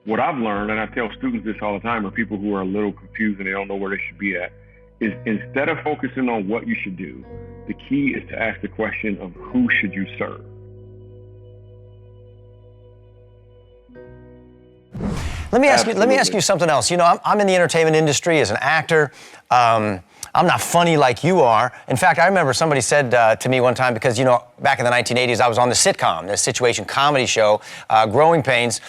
what I've learned, and I tell students this all the time, or people who are a little confused and they don't know where they should be at, is instead of focusing on what you should do, the key is to ask the question of who should you serve. Let me ask you something else. You know, I'm in the entertainment industry as an actor. I'm not funny like you are. In fact, I remember somebody said to me one time, because, you know, back in the 1980s, I was on the sitcom, the situation comedy show, Growing Pains.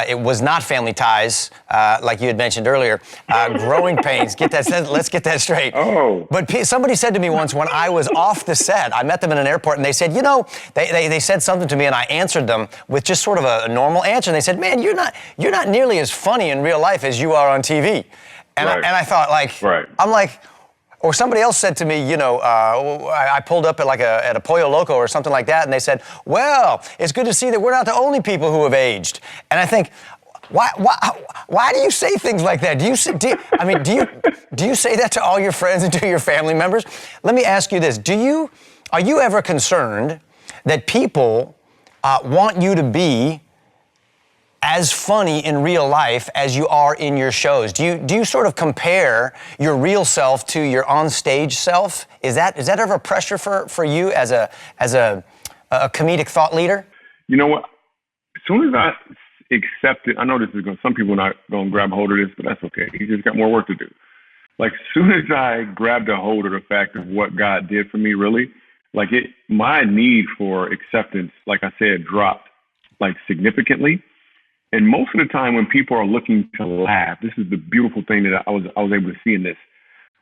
It was not Family Ties, like you had mentioned earlier. Growing Pains, let's get that straight. Oh. But somebody said to me once when I was off the set, I met them in an airport, and they said, you know, they said something to me, and I answered them with just sort of a normal answer. And they said, man, you're not nearly as funny in real life as you are on TV. And, right. I thought, like, right. I'm like, or somebody else said to me, you know, I pulled up at a Pollo Loco or something like that, and they said, well, it's good to see that we're not the only people who have aged. And I think, why do you say things like that? Do you say that to all your friends and to your family members? Let me ask you this. Are you ever concerned that people want you to be as funny in real life as you are in your shows? Do you sort of compare your real self to your onstage self? Is that ever a pressure for you as a comedic thought leader? You know what? As soon as I accept it, I know some people are not going to grab hold of this, but that's okay. You just got more work to do. Like, as soon as I grabbed a hold of the fact of what God did for me, really, like my need for acceptance, like I said, dropped like significantly. And most of the time when people are looking to laugh, this is the beautiful thing that I was able to see in this.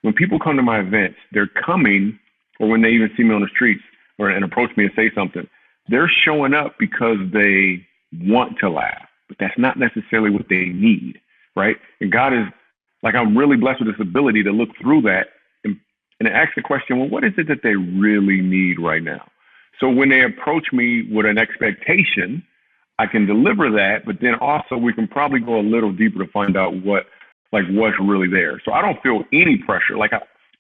When people come to my events, they're coming, or when they even see me on the streets and approach me and say something, they're showing up because they want to laugh, but that's not necessarily what they need, right? And God is, like, I'm really blessed with this ability to look through that and ask the question, well, what is it that they really need right now? So when they approach me with an expectation, I can deliver that, but then also we can probably go a little deeper to find out what's really there. So I don't feel any pressure.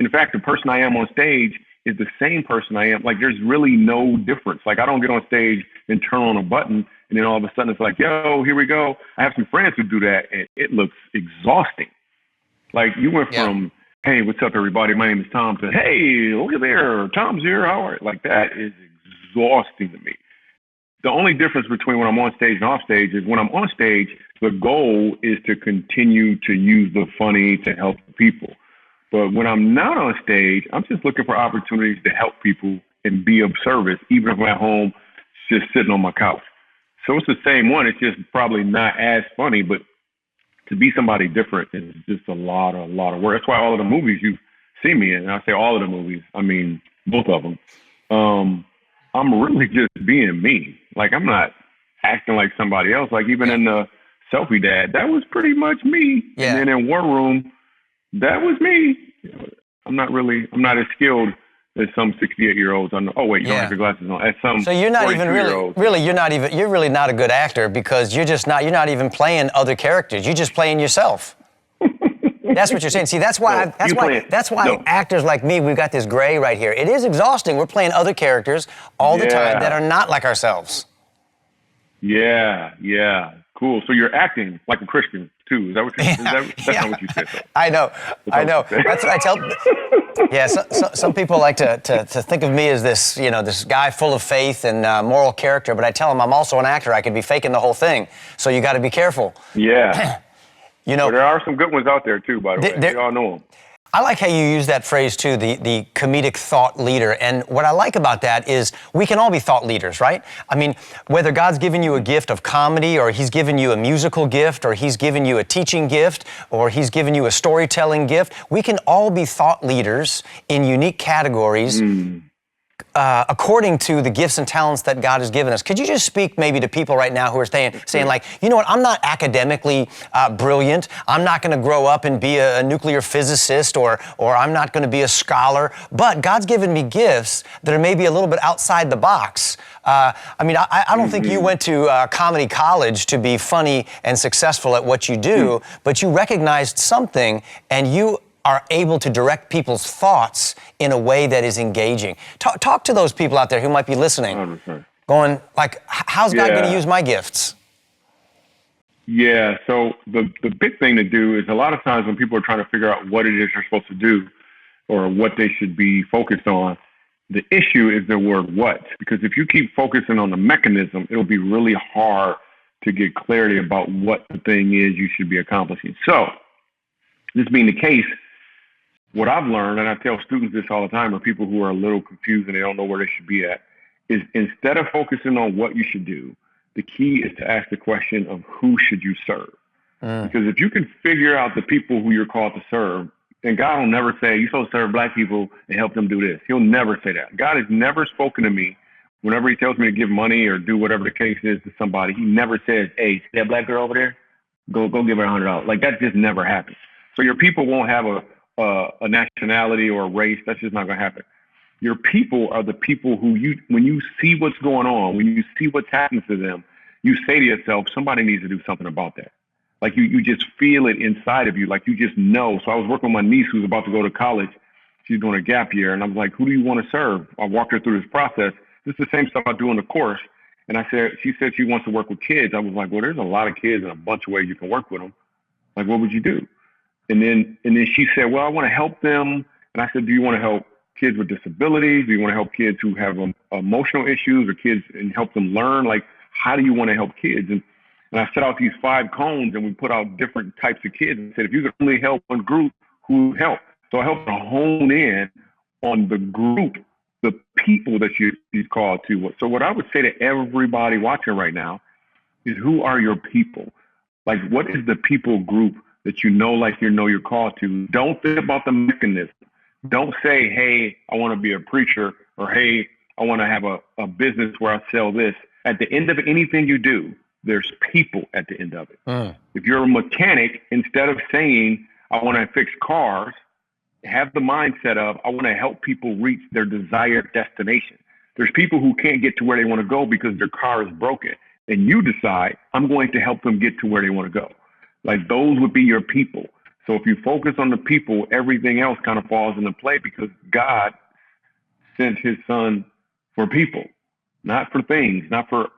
In fact, the person I am on stage is the same person I am. Like, there's really no difference. Like, I don't get on stage and turn on a button and then all of a sudden it's like, yo, here we go. I have some friends who do that, and it looks exhausting. Like, you went from, hey, what's up, everybody? My name is Tom, to, hey, look at there, Tom's here. How are you? Like, that is exhausting to me. The only difference between when I'm on stage and off stage is when I'm on stage, the goal is to continue to use the funny to help people. But when I'm not on stage, I'm just looking for opportunities to help people and be of service, even if I'm at home just sitting on my couch. So it's the same one. It's just probably not as funny, but to be somebody different is just a lot of work. That's why all of the movies you see me in, and I say all of the movies, I mean both of them, I'm really just being me. Like, I'm not acting like somebody else. Like, even in the Selfie Dad, that was pretty much me. Yeah. And then in War Room, that was me. I'm not as skilled as some 68-year-olds. Oh wait, you don't have your glasses on. As some, so you're not even you're really not a good actor, because you're not even playing other characters. You're just playing yourself. That's what you're saying. See, that's why actors like me, we've got this gray right here. It is exhausting. We're playing other characters all the time that are not like ourselves. Yeah. Cool. So you're acting like a Christian too. Is that what that's not what you said, though. I know. That's what I tell. Yeah, some people like to think of me as this, you know, this guy full of faith and moral character, but I tell them I'm also an actor. I could be faking the whole thing. So you got to be careful. Yeah. You know, well, there are some good ones out there too, by the way. We all know them. I like how you use that phrase too, the comedic thought leader. And what I like about that is we can all be thought leaders, right? I mean, whether God's given you a gift of comedy, or He's given you a musical gift, or He's given you a teaching gift, or He's given you a storytelling gift, we can all be thought leaders in unique categories. According to the gifts and talents that God has given us. Could you just speak maybe to people right now who are saying like, you know what, I'm not academically brilliant. I'm not going to grow up and be a nuclear physicist, or I'm not going to be a scholar, but God's given me gifts that are maybe a little bit outside the box. I don't think you went to comedy college to be funny and successful at what you do, but you recognized something, and you are able to direct people's thoughts in a way that is engaging. Talk to those people out there who might be listening, 100%. going like, how's God going to use my gifts? Yeah. So the big thing to do is a lot of times when people are trying to figure out what it is they're supposed to do or what they should be focused on, the issue is the word what. Because if you keep focusing on the mechanism, it'll be really hard to get clarity about what the thing is you should be accomplishing. So, this being the case, what I've learned, and I tell students this all the time, or people who are a little confused and they don't know where they should be at, is instead of focusing on what you should do, the key is to ask the question of who should you serve. Because if you can figure out the people who you're called to serve, and God will never say, you're supposed to serve black people and help them do this. He'll never say that. God has never spoken to me whenever he tells me to give money or do whatever the case is to somebody. He never says, hey, see that black girl over there? Go give her $100. Like that just never happens. So your people won't have a nationality or a race. That's just not going to happen. Your people are the people who when you see what's going on, when you see what's happening to them, you say to yourself, somebody needs to do something about that. Like you just feel it inside of you, like you just know. So I was working with my niece who's about to go to college. She's doing a gap year. And I was like, who do you want to serve? I walked her through this process. This is the same stuff I do in the course. And she said she wants to work with kids. I was like, well, there's a lot of kids and a bunch of ways you can work with them. Like, what would you do? And then she said, well, I want to help them. And I said, do you want to help kids with disabilities? Do you want to help kids who have emotional issues or kids and help them learn? Like, how do you want to help kids? And I set out these 5 cones and we put out different types of kids and said, if you could only help one group, who would help? So I helped to hone in on the group, the people that you're called to. So what I would say to everybody watching right now is, who are your people? Like, what is the people group that you're called to? Don't think about the mechanism. Don't say, hey, I want to be a preacher, or hey, I want to have a business where I sell this. At the end of anything you do, there's people at the end of it. If you're a mechanic, instead of saying, I want to fix cars, have the mindset of, I want to help people reach their desired destination. There's people who can't get to where they want to go because their car is broken. And you decide, I'm going to help them get to where they want to go. Like, those would be your people. So if you focus on the people, everything else kind of falls into play, because God sent his son for people. Not for things, not for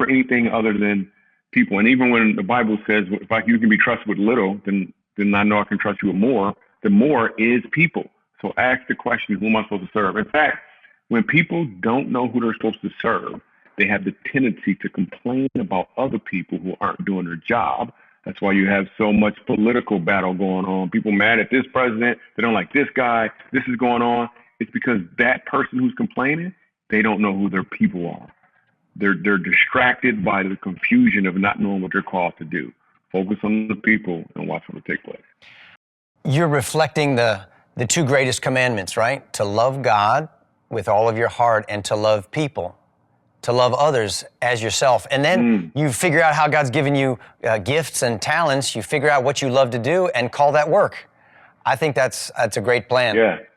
anything other than people. And even when the Bible says, if you can be trusted with little, then I know I can trust you with more. The more is people. So ask the question, who am I supposed to serve? In fact, when people don't know who they're supposed to serve, they have the tendency to complain about other people who aren't doing their job. That's why you have so much political battle going on. People mad at this president. They don't like this guy. This is going on. It's because that person who's complaining, they don't know who their people are. They're distracted by the confusion of not knowing what they're called to do. Focus on the people and watch what will take place. You're reflecting the 2 greatest commandments, right? To love God with all of your heart and to love people, to love others as yourself. And then you figure out how God's given you gifts and talents. You figure out what you love to do and call that work. I think that's a great plan. Yeah.